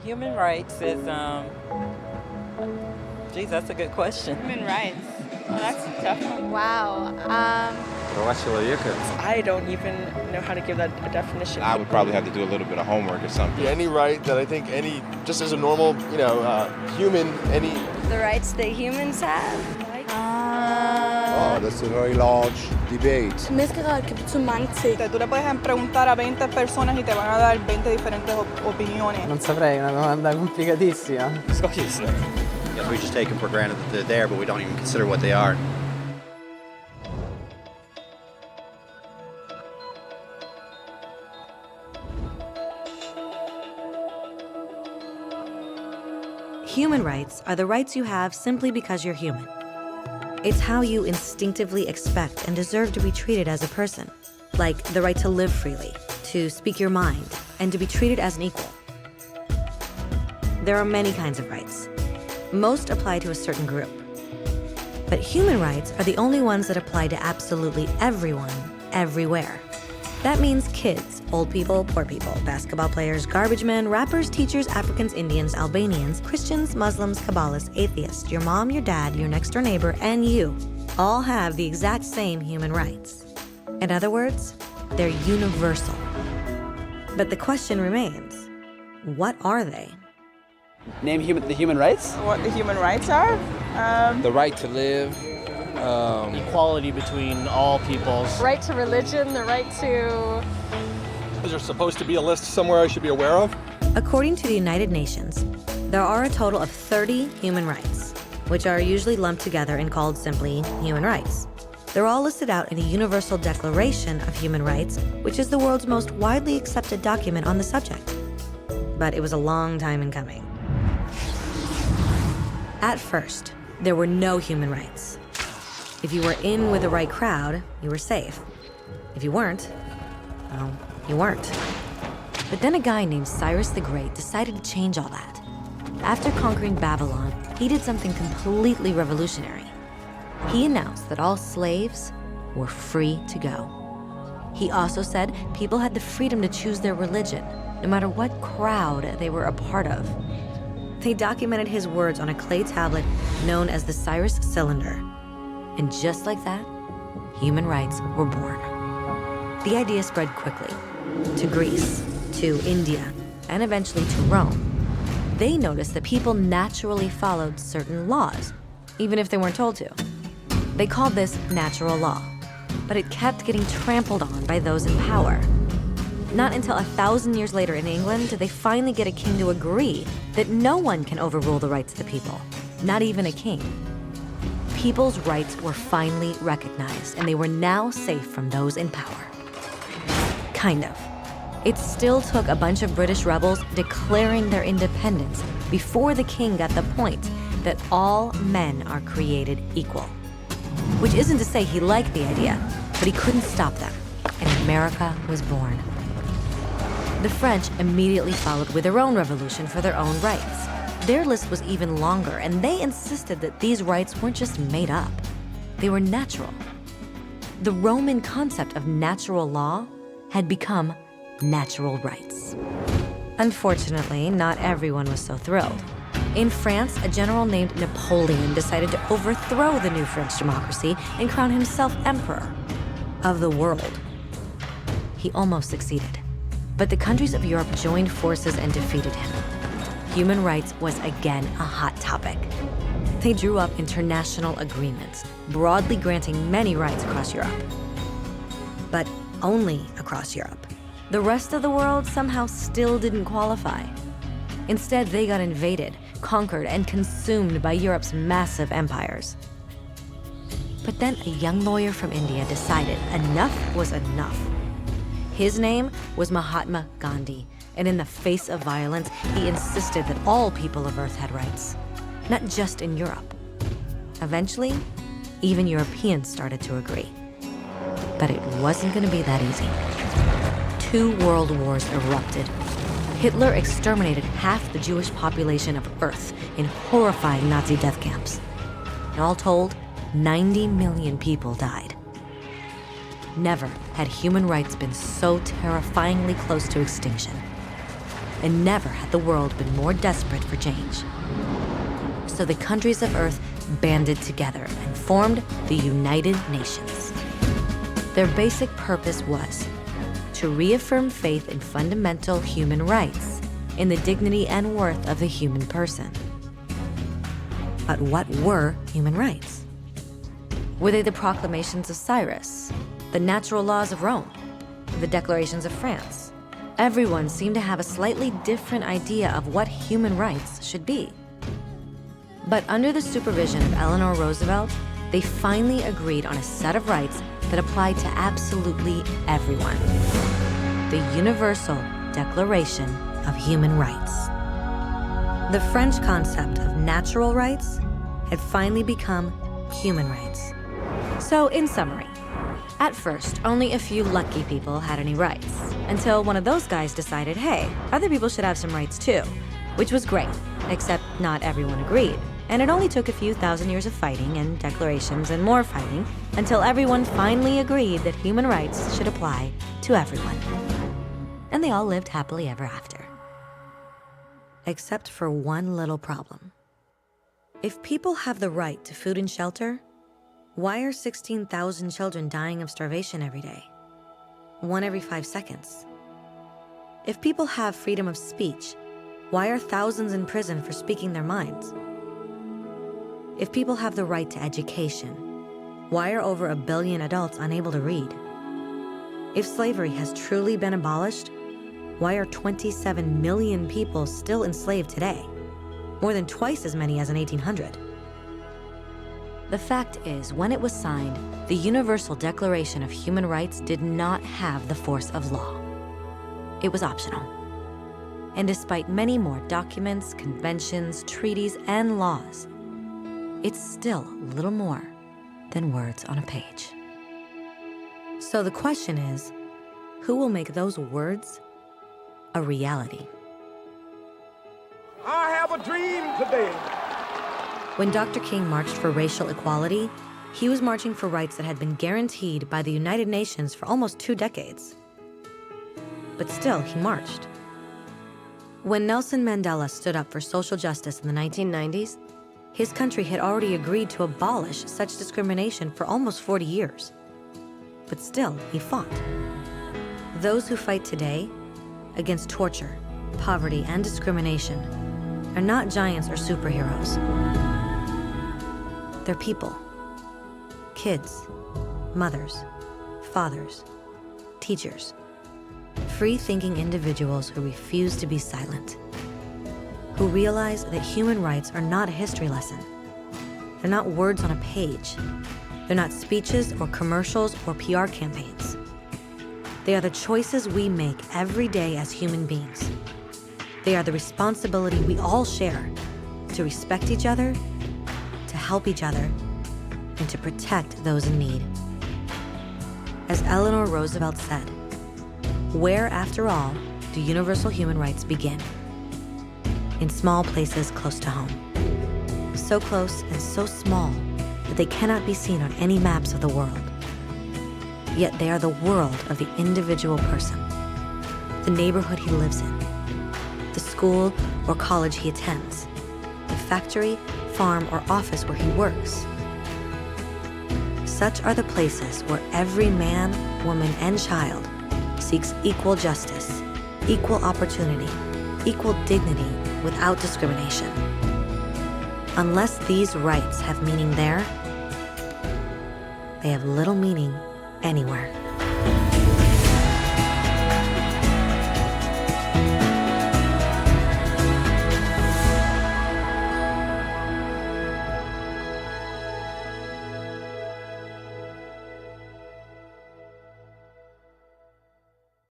Human rights is, geez, that's a good question. Human rights. Well, that's a tough one. Wow. Права человека. I don't even know how to give that a definition. I would probably have to do a little bit of homework or something. Any right that I think just as a normal, human, The rights that humans have. Oh, that's a very large debate. Menneskerettigheder kan betyde mange ting. Tú le puedes preguntar a 20 personas y te van a dar 20 diferentes opiniones. Non saprei, è una domanda complicatissima. Yes, we just take them for granted that they're there, but we don't even consider what they are. Human rights are the rights you have simply because you're human. It's how you instinctively expect and deserve to be treated as a person, like the right to live freely, to speak your mind, and to be treated as an equal. There are many kinds of rights. Most apply to a certain group. But human rights are the only ones that apply to absolutely everyone, everywhere. That means kids, old people, poor people, basketball players, garbage men, rappers, teachers, Africans, Indians, Albanians, Christians, Muslims, Kabbalists, atheists, your mom, your dad, your next door neighbor, and you all have the exact same human rights. In other words, they're universal. But the question remains, what are they? Name the human rights? What the human rights are? The right to live. Equality between all peoples. Right to religion, the right to... Is there supposed to be a list somewhere I should be aware of? According to the United Nations, there are a total of 30 human rights, which are usually lumped together and called simply human rights. They're all listed out in the Universal Declaration of Human Rights, which is the world's most widely accepted document on the subject. But it was a long time in coming. At first, there were no human rights. If you were in with the right crowd, you were safe. If you weren't, well, you weren't. But then a guy named Cyrus the Great decided to change all that. After conquering Babylon, he did something completely revolutionary. He announced that all slaves were free to go. He also said people had the freedom to choose their religion, no matter what crowd they were a part of. They documented his words on a clay tablet known as the Cyrus Cylinder. And just like that, human rights were born. The idea spread quickly to Greece, to India, and eventually to Rome. They noticed that people naturally followed certain laws, even if they weren't told to. They called this natural law, but it kept getting trampled on by those in power. Not until 1,000 years later in England did they finally get a king to agree that no one can overrule the rights of the people, not even a king. People's rights were finally recognized, and they were now safe from those in power. Kind of. It still took a bunch of British rebels declaring their independence before the king got the point that all men are created equal. Which isn't to say he liked the idea, but he couldn't stop them, and America was born. The French immediately followed with their own revolution for their own rights. Their list was even longer, and they insisted that these rights weren't just made up. They were natural. The Roman concept of natural law had become natural rights. Unfortunately, not everyone was so thrilled. In France, a general named Napoleon decided to overthrow the new French democracy and crown himself emperor of the world. He almost succeeded, but the countries of Europe joined forces and defeated him. Human rights was again a hot topic. They drew up international agreements, broadly granting many rights across Europe. But only across Europe. The rest of the world somehow still didn't qualify. Instead, they got invaded, conquered, and consumed by Europe's massive empires. But then a young lawyer from India decided enough was enough. His name was Mahatma Gandhi, and in the face of violence, he insisted that all people of Earth had rights, not just in Europe. Eventually, even Europeans started to agree. But it wasn't going to be that easy. 2 world wars erupted. Hitler exterminated half the Jewish population of Earth in horrifying Nazi death camps. And all told, 90 million people died. Never had human rights been so terrifyingly close to extinction. and never had the world been more desperate for change. So the countries of Earth banded together and formed the United Nations. Their basic purpose was to reaffirm faith in fundamental human rights, in the dignity and worth of the human person. But what were human rights? Were they the proclamations of Cyrus, the natural laws of Rome, the declarations of France? Everyone seemed to have a slightly different idea of what human rights should be. But under the supervision of Eleanor Roosevelt, they finally agreed on a set of rights that applied to absolutely everyone. The Universal Declaration of Human Rights. The French concept of natural rights had finally become human rights. So, in summary, at first, only a few lucky people had any rights, until one of those guys decided, hey, other people should have some rights too, which was great, except not everyone agreed. And it only took a few thousand years of fighting and declarations and more fighting until everyone finally agreed that human rights should apply to everyone. And they all lived happily ever after. Except for one little problem. If people have the right to food and shelter, why are 16,000 children dying of starvation every day? 1 every 5 seconds. If people have freedom of speech, why are thousands in prison for speaking their minds? If people have the right to education, why are over 1 billion adults unable to read? If slavery has truly been abolished, why are 27 million people still enslaved today? More than twice as many as in 1800. The fact is, when it was signed, the Universal Declaration of Human Rights did not have the force of law. It was optional. And despite many more documents, conventions, treaties, and laws, it's still little more than words on a page. So the question is, who will make those words a reality? I have a dream today. When Dr. King marched for racial equality, he was marching for rights that had been guaranteed by the United Nations for almost 2 decades. But still, he marched. When Nelson Mandela stood up for social justice in the 1990s, his country had already agreed to abolish such discrimination for almost 40 years. But still, he fought. Those who fight today against torture, poverty, and discrimination are not giants or superheroes. They're people. Kids, mothers, fathers, teachers, free-thinking individuals who refuse to be silent, who realize that human rights are not a history lesson. They're not words on a page. They're not speeches or commercials or PR campaigns. They are the choices we make every day as human beings. They are the responsibility we all share to respect each other, to help each other, and to protect those in need. As Eleanor Roosevelt said, where, after all, do universal human rights begin? In small places close to home. So close and so small that they cannot be seen on any maps of the world. Yet they are the world of the individual person, the neighborhood he lives in, the school or college he attends, the factory, farm, or office where he works. Such are the places where every man, woman, and child seeks equal justice, equal opportunity, equal dignity without discrimination. Unless these rights have meaning there, they have little meaning anywhere.